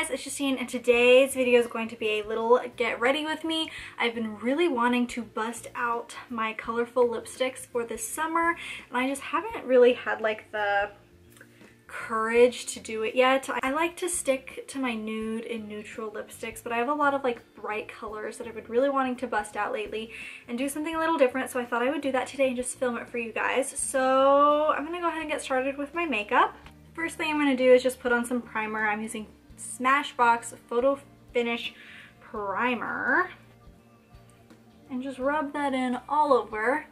guys, it's Justine, and today's video is going to be a little get ready with me. I've been really wanting to bust out my colorful lipsticks for this summer, and I just haven't really had like the courage to do it yet. I like to stick to my nude and neutral lipsticks, but I have a lot of like bright colors that I've been really wanting to bust out lately and do something a little different, so I thought I would do that today and just film it for you guys. So I'm gonna go ahead and get started with my makeup. First thing I'm gonna do is just put on some primer. I'm using Smashbox Photo Finish Primer and just rub that in all over.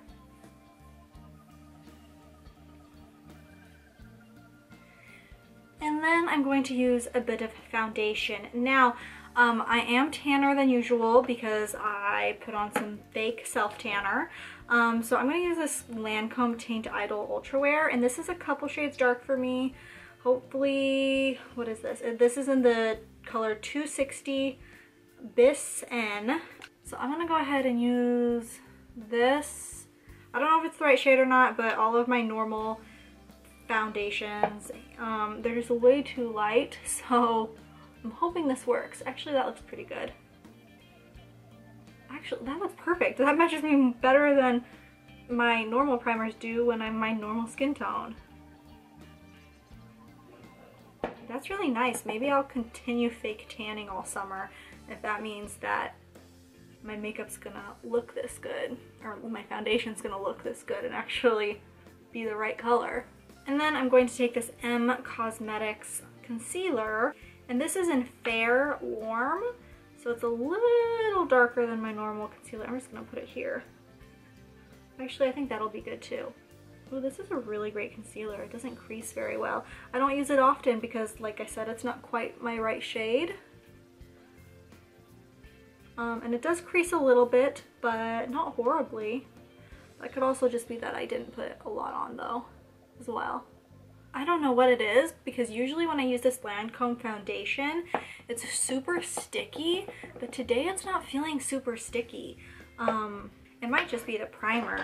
And then I'm going to use a bit of foundation. Now, I am tanner than usual because I put on some fake self-tanner. So I'm going to use this Lancome Taint Idol Ultra Wear, and this is a couple shades dark for me. Hopefully, what is this? This is in the color 260 Bis N. So I'm going to go ahead and use this. I don't know if it's the right shade or not, but all of my normal foundations, they're just way too light, so I'm hoping this works. Actually, that looks pretty good. Actually, that looks perfect. That matches me better than my normal primers do when I'm my normal skin tone. That's really nice. Maybe I'll continue fake tanning all summer if that means that my makeup's gonna look this good, or my foundation's gonna look this good and actually be the right color. And then I'm going to take this M Cosmetics concealer, and this is in Fair Warm, so it's a little darker than my normal concealer. I'm just gonna put it here. Actually, I think that'll be good too. Oh, this is a really great concealer. It doesn't crease very well. I don't use it often because, like I said, it's not quite my right shade. And it does crease a little bit, but not horribly. That could also just be that I didn't put a lot on though, as well. I don't know what it is, because usually when I use this Lancome foundation, it's super sticky, but today it's not feeling super sticky. It might just be the primer.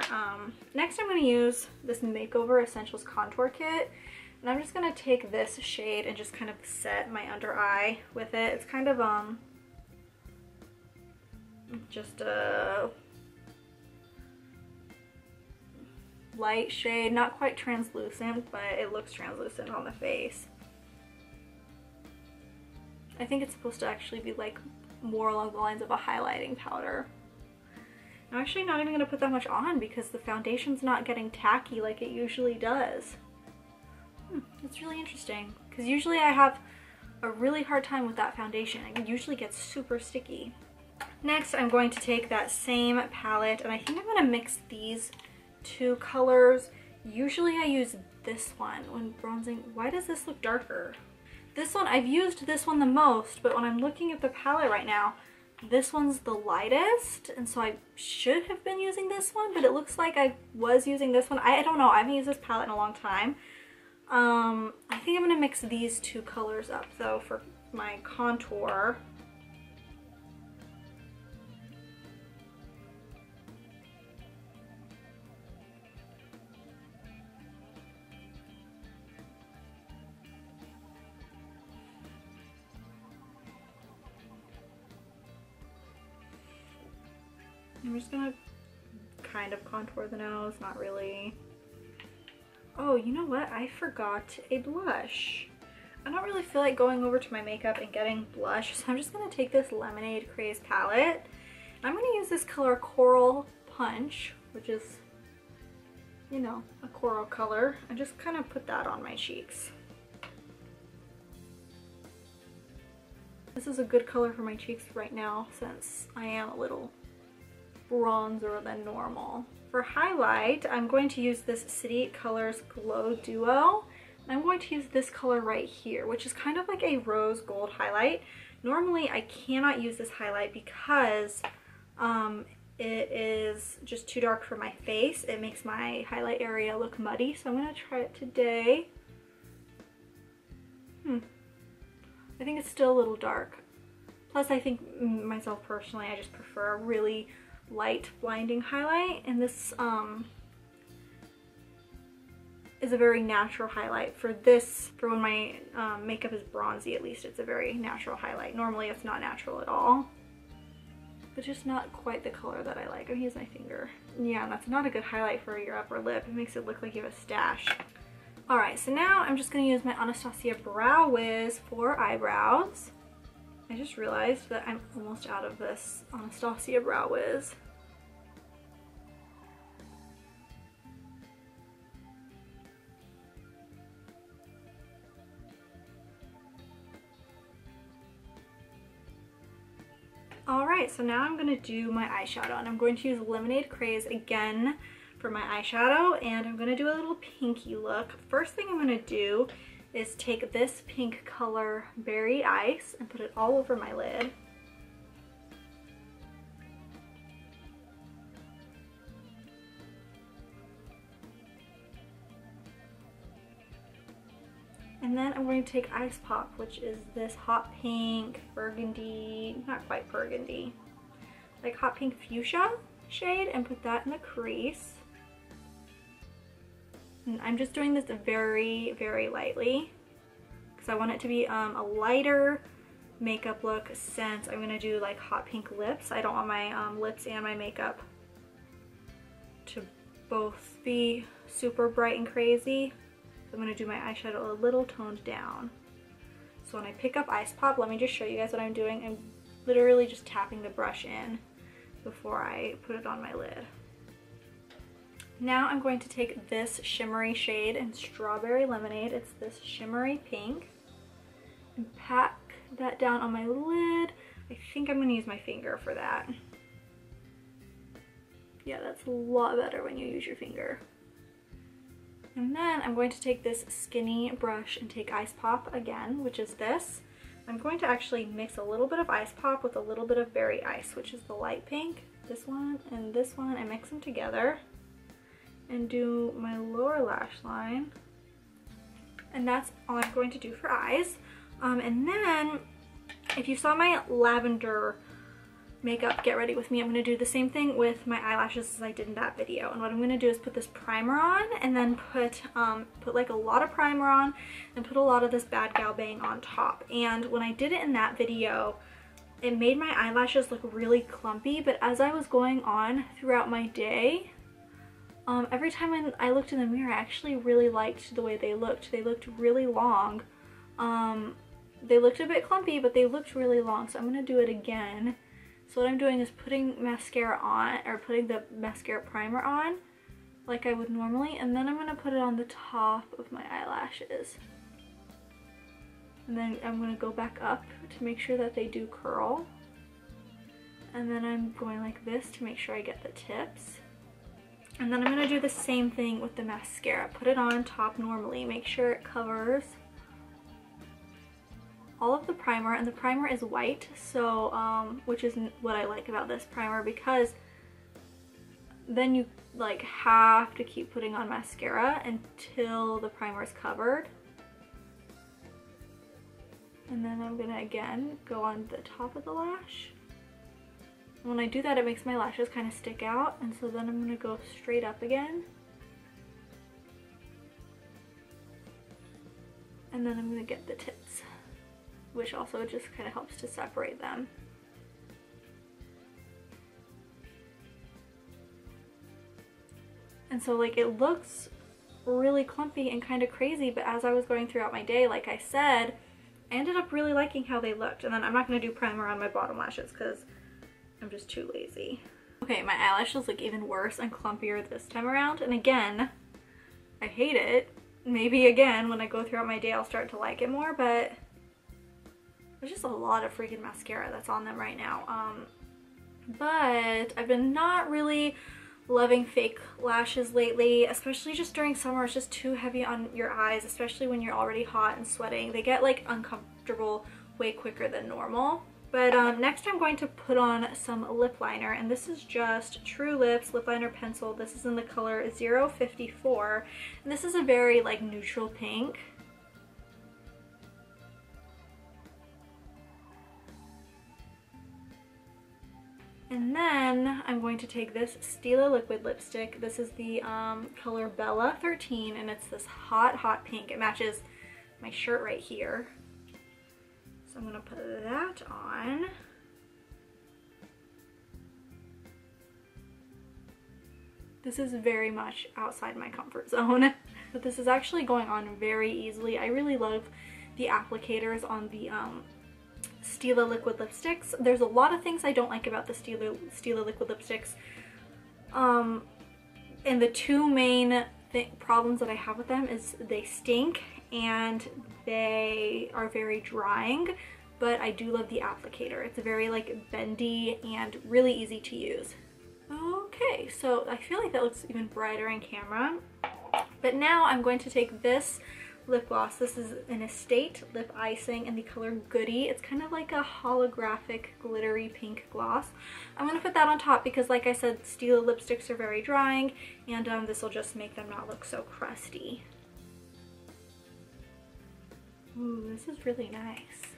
Next I'm going to use this Makeover Essentials Contour Kit, and I'm just going to take this shade and just kind of set my under eye with it. It's kind of just a light shade, not quite translucent, but it looks translucent on the face. I think it's supposed to actually be like more along the lines of a highlighting powder. I'm actually not even going to put that much on because the foundation's not getting tacky like it usually does. That's really interesting, because usually I have a really hard time with that foundation. It usually gets super sticky. Next, I'm going to take that same palette, and I think I'm going to mix these two colors. Usually I use this one when bronzing. Why does this look darker? This one, I've used this one the most, but when I'm looking at the palette right now, this one's the lightest, and so I should have been using this one, but it looks like I was using this one. I don't know, I haven't used this palette in a long time. I think I'm gonna mix these two colors up though for my contour. I'm just gonna kind of contour the nose, not really. Oh, you know what? I forgot a blush. I don't really feel like going over to my makeup and getting blush, so I'm just gonna take this Lemonade Craze palette. I'm gonna use this color Coral Punch, which is, you know, a coral color, and just kind of put that on my cheeks. This is a good color for my cheeks right now since I am a little bronzer than normal. For highlight, I'm going to use this City Colors Glow Duo. And I'm going to use this color right here, which is kind of like a rose gold highlight. Normally I cannot use this highlight because it is just too dark for my face. It makes my highlight area look muddy, so I'm going to try it today. I think it's still a little dark. Plus I think myself personally, I just prefer a really light blinding highlight, and this is a very natural highlight. For this, for when my makeup is bronzy, at least it's a very natural highlight. Normally it's not natural at all, but just not quite the color that I like. I'm gonna use my finger. Yeah, that's not a good highlight for your upper lip. It makes it look like you have a stash. All right, so now I'm just gonna use my Anastasia Brow Wiz for eyebrows. I just realized that I'm almost out of this Anastasia Brow Wiz. Alright, so now I'm going to do my eyeshadow, and I'm going to use Lemonade Craze again for my eyeshadow, and I'm going to do a little pinky look. First thing I'm going to do is take this pink color Berry Ice and put it all over my lid. And then I'm going to take Ice Pop, which is this hot pink, burgundy, not quite burgundy, like hot pink fuchsia shade, and put that in the crease. And I'm just doing this very, very lightly because I want it to be a lighter makeup look, since I'm going to do like hot pink lips. I don't want my lips and my makeup to both be super bright and crazy. I'm going to do my eyeshadow a little toned down. So when I pick up Ice Pop, let me just show you guys what I'm doing. I'm literally just tapping the brush in before I put it on my lid. Now I'm going to take this shimmery shade in Strawberry Lemonade. It's this shimmery pink. And pack that down on my lid. I think I'm going to use my finger for that. Yeah, that's a lot better when you use your finger. And then I'm going to take this skinny brush and take Ice Pop again, which is this. I'm going to actually mix a little bit of Ice Pop with a little bit of Berry Ice, which is the light pink, this one, and mix them together and do my lower lash line. And that's all I'm going to do for eyes. And then, if you saw my lavender makeup Get Ready With Me, I'm going to do the same thing with my eyelashes as I did in that video. And what I'm going to do is put this primer on, and then put like a lot of primer on, and put a lot of this Bad Gal Bang on top. And when I did it in that video, it made my eyelashes look really clumpy, but as I was going on throughout my day, every time I looked in the mirror, I actually really liked the way they looked. They looked really long. They looked a bit clumpy, but they looked really long, so I'm going to do it again. So what I'm doing is putting mascara on, or putting the mascara primer on like I would normally, and then I'm going to put it on the top of my eyelashes. And then I'm going to go back up to make sure that they do curl. And then I'm going like this to make sure I get the tips. And then I'm going to do the same thing with the mascara. Put it on top normally, make sure it covers all of the primer, and the primer is white, so which is what I like about this primer, because then you like have to keep putting on mascara until the primer is covered. And then I'm gonna again go on the top of the lash. And when I do that, it makes my lashes kind of stick out, and so then I'm gonna go straight up again. And then I'm gonna get the tips, which also just kind of helps to separate them. And so like it looks really clumpy and kind of crazy, but as I was going throughout my day, like I said, I ended up really liking how they looked. And then I'm not going to do primer on my bottom lashes because I'm just too lazy. Okay, my eyelashes look even worse and clumpier this time around, and again, I hate it. Maybe again when I go throughout my day I'll start to like it more, but there's just a lot of freaking mascara that's on them right now. But I've been not really loving fake lashes lately, especially just during summer. It's just too heavy on your eyes, especially when you're already hot and sweating. They get like uncomfortable way quicker than normal. But next I'm going to put on some lip liner, and this is just True Lips lip liner pencil. This is in the color 054, and this is a very like neutral pink. And then I'm going to take this Stila liquid lipstick. This is the color Bella 13, and it's this hot, hot pink. It matches my shirt right here. So I'm gonna put that on. This is very much outside my comfort zone, but this is actually going on very easily. I really love the applicators on the Stila liquid lipsticks. There's a lot of things I don't like about the Stila liquid lipsticks. And the two main problems that I have with them is they stink and they are very drying, but I do love the applicator. It's very like bendy and really easy to use. Okay, so I feel like that looks even brighter in camera. But now I'm going to take this lip gloss. This is an Estate Lip Icing in the color Goody. It's kind of like a holographic glittery pink gloss. I'm going to put that on top because, like I said, Stila lipsticks are very drying, and this will just make them not look so crusty. Ooh, this is really nice.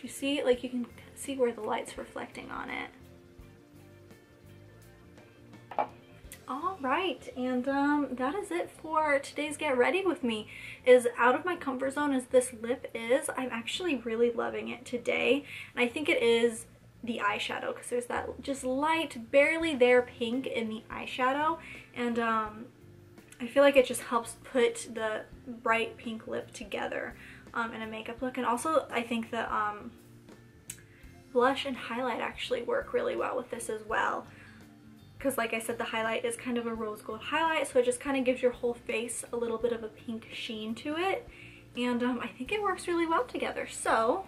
You see, like you can see where the light's reflecting on it. Alright, and that is it for today's Get Ready With Me. As out of my comfort zone as this lip is, I'm actually really loving it today. And I think it is the eyeshadow, because there's that just light, barely there pink in the eyeshadow. And I feel like it just helps put the bright pink lip together in a makeup look. And also, I think the blush and highlight actually work really well with this as well. Because like I said, the highlight is kind of a rose gold highlight, so it just kind of gives your whole face a little bit of a pink sheen to it. And I think it works really well together. So,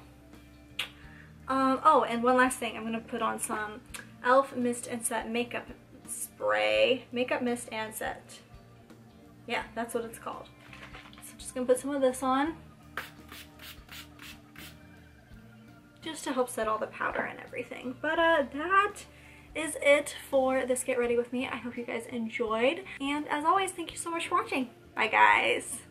oh, and one last thing. I'm going to put on some e.l.f. Mist and Set Makeup Spray. Makeup Mist and Set. Yeah, that's what it's called. So I'm just going to put some of this on, just to help set all the powder and everything. But that is it for this Get Ready With Me. I hope you guys enjoyed, and as always, thank you so much for watching. Bye guys.